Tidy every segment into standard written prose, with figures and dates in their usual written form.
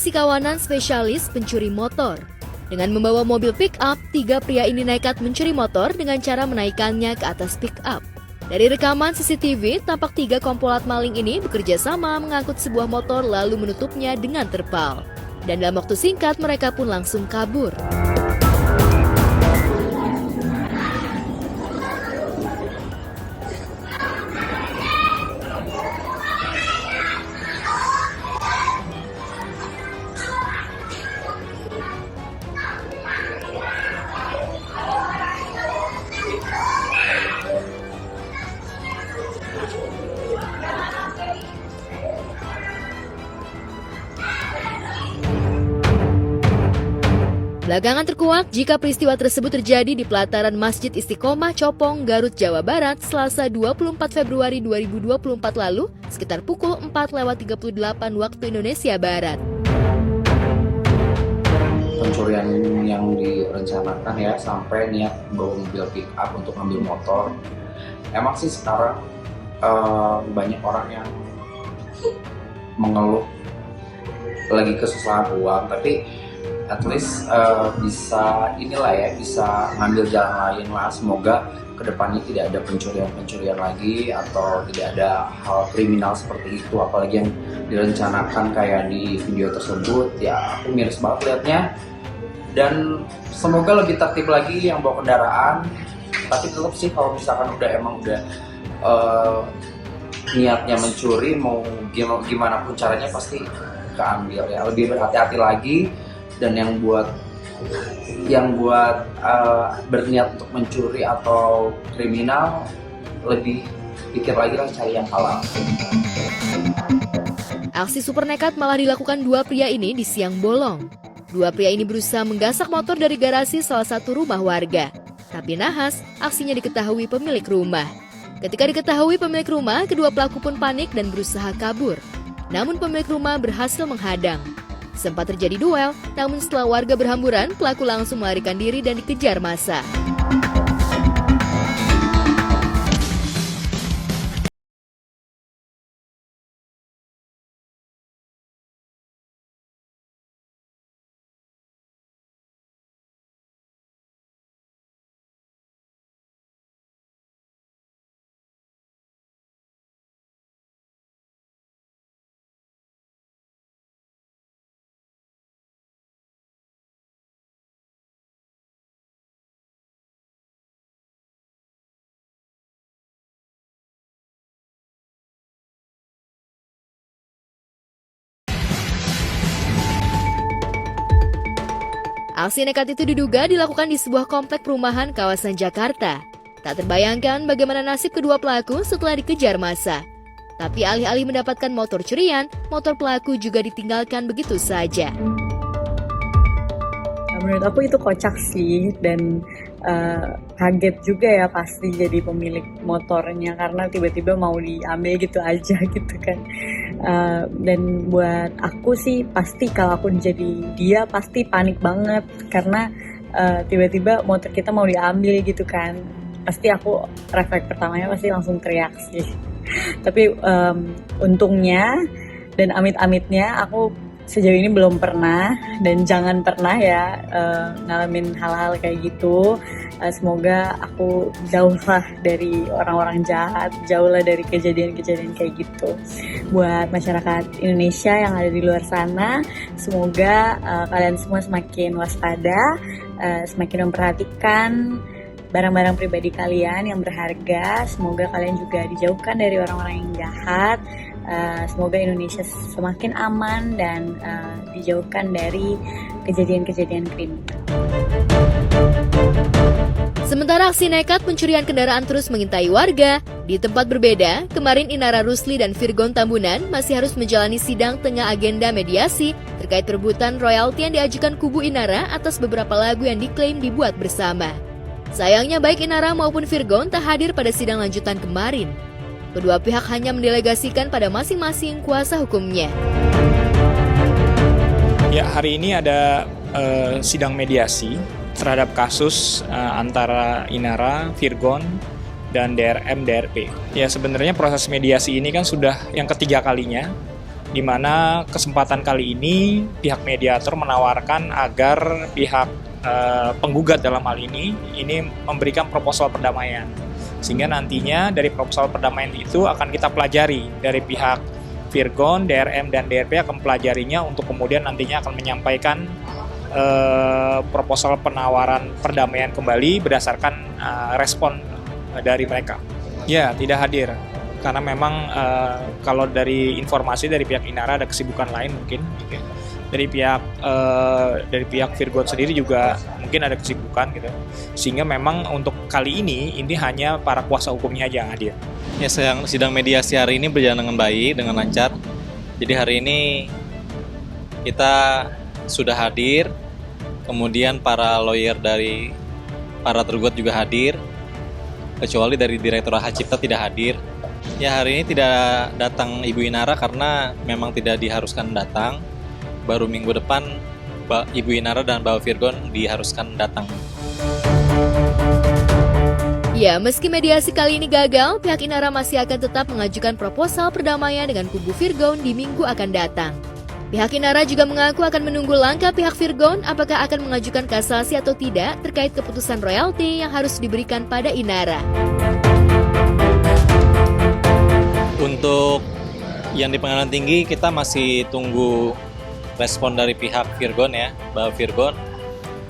aksi kawanan spesialis pencuri motor. Dengan membawa mobil pick-up, 3 pria ini nekat mencuri motor dengan cara menaikkannya ke atas pick-up. Dari rekaman CCTV, tampak 3 komplotan maling ini bekerja sama mengangkut sebuah motor lalu menutupnya dengan terpal. Dan dalam waktu singkat, mereka pun langsung kabur. Belakangan terkuak jika peristiwa tersebut terjadi di pelataran Masjid Istiqomah Copong, Garut, Jawa Barat, Selasa 24 Februari 2024 lalu, sekitar pukul 4:38 waktu Indonesia Barat. Pencurian yang direncanakan ya, sampai niat bawa mobil pick up untuk ngambil motor. Emang sih sekarang banyak orang yang mengeluh lagi kesusahan uang, tapi at least bisa ngambil jalan lain lah. Semoga kedepannya tidak ada pencurian lagi atau tidak ada hal kriminal seperti itu, apalagi yang direncanakan kayak di video tersebut. Ya aku miris banget liatnya, dan semoga lebih tertib lagi yang bawa kendaraan. Tapi tetap sih kalau misalkan udah niatnya mencuri, mau gimana pun caranya pasti keambil ya. Lebih berhati-hati lagi. Dan yang buat berniat untuk mencuri atau kriminal, lebih pikir lagi lah, cari yang halal. Aksi super nekat malah dilakukan 2 pria ini di siang bolong. 2 pria ini berusaha menggasak motor dari garasi salah satu rumah warga. Tapi nahas, aksinya diketahui pemilik rumah. Ketika diketahui pemilik rumah, kedua pelaku pun panik dan berusaha kabur. Namun pemilik rumah berhasil menghadang. Sempat terjadi duel, namun setelah warga berhamburan, pelaku langsung melarikan diri dan dikejar massa. Aksi nekat itu diduga dilakukan di sebuah komplek perumahan kawasan Jakarta. Tak terbayangkan bagaimana nasib kedua pelaku setelah dikejar massa. Tapi alih-alih mendapatkan motor curian, motor pelaku juga ditinggalkan begitu saja. Menurut aku itu kocak sih, dan kaget juga ya pasti jadi pemilik motornya, karena tiba-tiba mau diambil gitu aja gitu kan. Dan buat aku sih pasti kalau aku jadi dia pasti panik banget, karena tiba-tiba motor kita mau diambil gitu kan. Pasti aku refleks pertamanya pasti langsung teriak sih. Tapi untungnya dan amit-amitnya aku sejauh ini belum pernah, dan jangan pernah ya ngalamin hal-hal kayak gitu. Semoga aku jauh lah dari orang-orang jahat, jauh lah dari kejadian-kejadian kayak gitu. Buat masyarakat Indonesia yang ada di luar sana, semoga kalian semua semakin waspada, semakin memperhatikan barang-barang pribadi kalian yang berharga. Semoga kalian juga dijauhkan dari orang-orang yang jahat. Semoga Indonesia semakin aman dan dijauhkan dari kejadian-kejadian kriminal. Sementara aksi nekat pencurian kendaraan terus mengintai warga, di tempat berbeda, kemarin Inara Rusli dan Virgon Tambunan masih harus menjalani sidang tengah agenda mediasi terkait perebutan royalti yang diajukan kubu Inara atas beberapa lagu yang diklaim dibuat bersama. Sayangnya baik Inara maupun Virgon tak hadir pada sidang lanjutan kemarin. Kedua pihak hanya mendelegasikan pada masing-masing kuasa hukumnya. Ya, hari ini ada sidang mediasi terhadap kasus antara Inara, Virgon, dan DRM, DRP. Ya, sebenarnya proses mediasi ini kan sudah yang ketiga kalinya. di mana kesempatan kali ini pihak mediator menawarkan agar pihak penggugat dalam hal ini memberikan proposal perdamaian, sehingga nantinya dari proposal perdamaian itu akan kita pelajari dari pihak Virgon, DRM, dan DRP akan mempelajarinya untuk kemudian nantinya akan menyampaikan proposal penawaran perdamaian kembali berdasarkan respon dari mereka. Ya, tidak hadir karena memang kalau dari informasi dari pihak Inara ada kesibukan lain mungkin. Dari pihak Virgon sendiri juga mungkin ada kesibukan gitu, sehingga memang untuk kali ini hanya para kuasa hukumnya aja yang hadir. Ya, sidang mediasi hari ini berjalan dengan baik, dengan lancar. Jadi hari ini kita sudah hadir, kemudian para lawyer dari para tergugat juga hadir, kecuali dari Direktorat Hak Cipta tidak hadir. Ya, hari ini tidak datang Ibu Inara karena memang tidak diharuskan datang. Baru minggu depan Ibu Inara dan Bapak Virgon diharuskan datang. Ya, meski mediasi kali ini gagal, pihak Inara masih akan tetap mengajukan proposal perdamaian dengan kubu Virgon di minggu akan datang. Pihak Inara juga mengaku akan menunggu langkah pihak Virgon apakah akan mengajukan kasasi atau tidak terkait keputusan royalti yang harus diberikan pada Inara. Untuk yang di pengadilan tinggi kita masih tunggu respon dari pihak Virgon ya, Bapak Virgon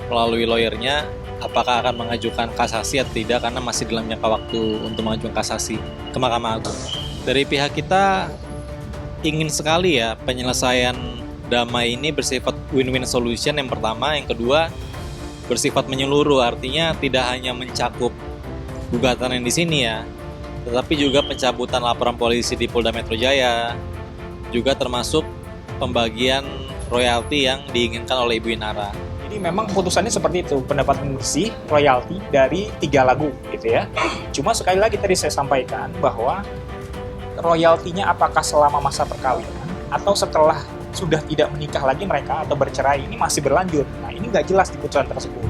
melalui lawyernya apakah akan mengajukan kasasi atau tidak, karena masih dalam jangka waktu untuk mengajukan kasasi ke Mahkamah Agung. Dari pihak kita ingin sekali ya penyelesaian damai ini bersifat win-win solution yang pertama, yang kedua bersifat menyeluruh, artinya tidak hanya mencakup gugatan yang di sini ya, tetapi juga pencabutan laporan polisi di Polda Metro Jaya, juga termasuk pembagian royalti yang diinginkan oleh Ibu Inara. Jadi memang keputusannya seperti itu, pendapat bersih royalti dari 3 lagu gitu ya. Cuma sekali lagi tadi saya sampaikan bahwa royaltinya apakah selama masa perkawinan atau setelah sudah tidak menikah lagi mereka atau bercerai, ini masih berlanjut. Nah, ini nggak jelas di putusan tersebut.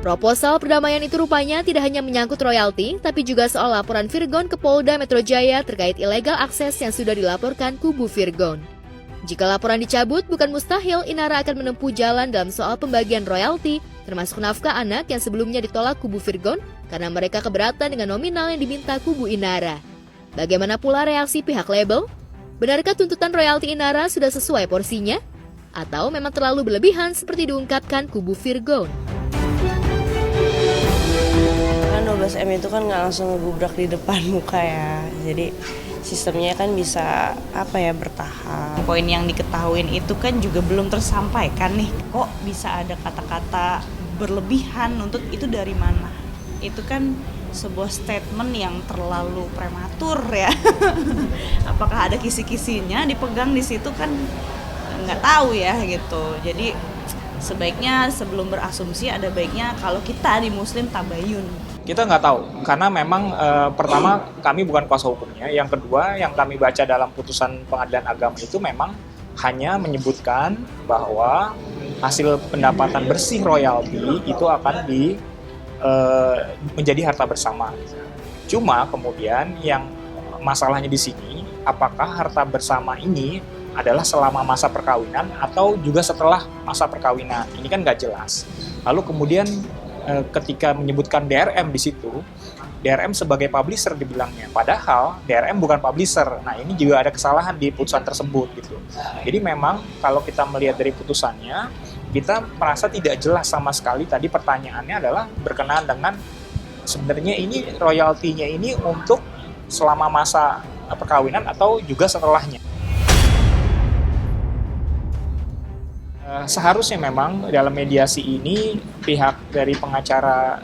Proposal perdamaian itu rupanya tidak hanya menyangkut royalti, tapi juga soal laporan Virgon ke Polda Metro Jaya terkait ilegal akses yang sudah dilaporkan kubu Virgon. Jika laporan dicabut, bukan mustahil Inara akan menempuh jalan dalam soal pembagian royalti, termasuk nafkah anak yang sebelumnya ditolak kubu Virgon karena mereka keberatan dengan nominal yang diminta kubu Inara. Bagaimana pula reaksi pihak label? Benarkah tuntutan royalti Inara sudah sesuai porsinya? Atau memang terlalu berlebihan seperti diungkapkan kubu Virgon? Kan 12M itu kan nggak langsung ngegubrak di depan muka ya, jadi sistemnya kan bisa bertahap. Poin yang diketahuin itu kan juga belum tersampaikan nih, kok bisa ada kata-kata berlebihan, untuk itu dari mana? Itu kan sebuah statement yang terlalu prematur ya. Apakah ada kisi-kisinya dipegang di situ kan nggak tahu ya gitu. Jadi sebaiknya sebelum berasumsi ada baiknya kalau kita di Muslim tabayun. Kita nggak tahu, karena memang pertama kami bukan kuasa hukumnya, yang kedua yang kami baca dalam putusan pengadilan agama itu memang hanya menyebutkan bahwa hasil pendapatan bersih royalti itu akan menjadi harta bersama. Cuma kemudian yang masalahnya di sini, apakah harta bersama ini adalah selama masa perkawinan atau juga setelah masa perkawinan? Ini kan nggak jelas. Lalu kemudian ketika menyebutkan DRM di situ, DRM sebagai publisher dibilangnya, padahal DRM bukan publisher. Nah, ini juga ada kesalahan di putusan tersebut gitu. Jadi memang kalau kita melihat dari putusannya, kita merasa tidak jelas sama sekali. Tadi pertanyaannya adalah berkenaan dengan sebenarnya ini royaltinya ini untuk selama masa perkawinan atau juga setelahnya. Seharusnya memang dalam mediasi ini pihak dari pengacara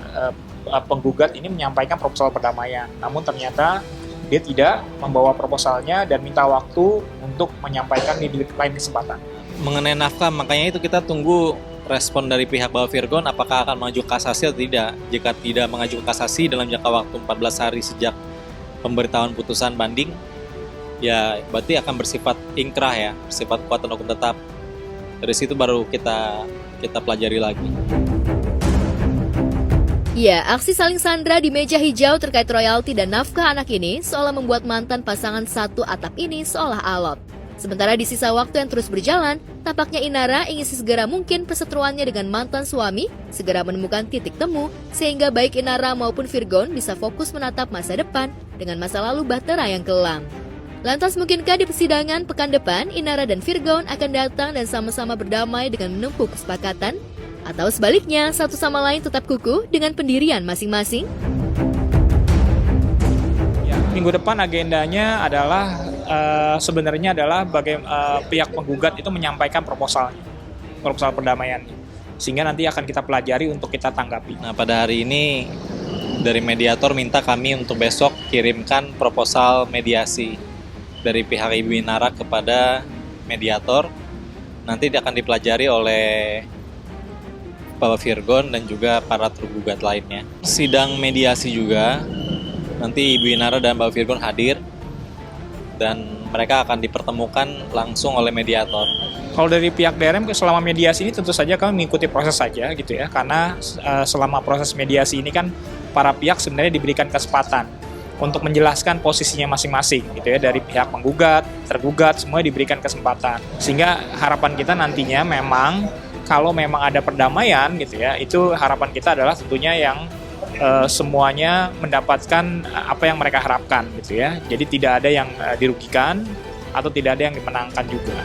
penggugat ini menyampaikan proposal perdamaian. Namun ternyata dia tidak membawa proposalnya dan minta waktu untuk menyampaikan di lain kesempatan. Mengenai nafkah, makanya itu kita tunggu respon dari pihak Bapak Virgon apakah akan mengajukan kasasi atau tidak. Jika tidak mengajukan kasasi dalam jangka waktu 14 hari sejak pemberitahuan putusan banding, ya berarti akan bersifat ingkrah ya, bersifat kekuatan hukum tetap. Dari situ baru kita pelajari lagi. Ya, aksi saling sandra di meja hijau terkait royalti dan nafkah anak ini seolah membuat mantan pasangan satu atap ini seolah alot. Sementara di sisa waktu yang terus berjalan, tampaknya Inara ingin sesegera mungkin perseteruannya dengan mantan suami segera menemukan titik temu sehingga baik Inara maupun Virgon bisa fokus menatap masa depan dengan masa lalu bahtera yang kelam. Lantas mungkinkah di persidangan pekan depan Inara dan Virgon akan datang dan sama-sama berdamai dengan menempuh kesepakatan? Atau sebaliknya, satu sama lain tetap kukuh dengan pendirian masing-masing? Ya, minggu depan agendanya adalah sebenarnya adalah pihak penggugat itu menyampaikan proposal perdamaiannya. Sehingga nanti akan kita pelajari untuk kita tanggapi. Nah, pada hari ini dari mediator minta kami untuk besok kirimkan proposal mediasi dari pihak Ibu Inara kepada mediator. Nanti akan dipelajari oleh Bapak Virgon dan juga para tergugat lainnya. Sidang mediasi juga, nanti Ibu Inara dan Bapak Virgon hadir dan mereka akan dipertemukan langsung oleh mediator. Kalau dari pihak DRM selama mediasi ini tentu saja kami mengikuti proses saja gitu ya, karena selama proses mediasi ini kan para pihak sebenarnya diberikan kesempatan untuk menjelaskan posisinya masing-masing gitu ya, dari pihak penggugat, tergugat, semua diberikan kesempatan. Sehingga harapan kita nantinya memang kalau memang ada perdamaian gitu ya, itu harapan kita adalah tentunya yang semuanya mendapatkan apa yang mereka harapkan gitu ya. Jadi tidak ada yang dirugikan atau tidak ada yang dimenangkan juga.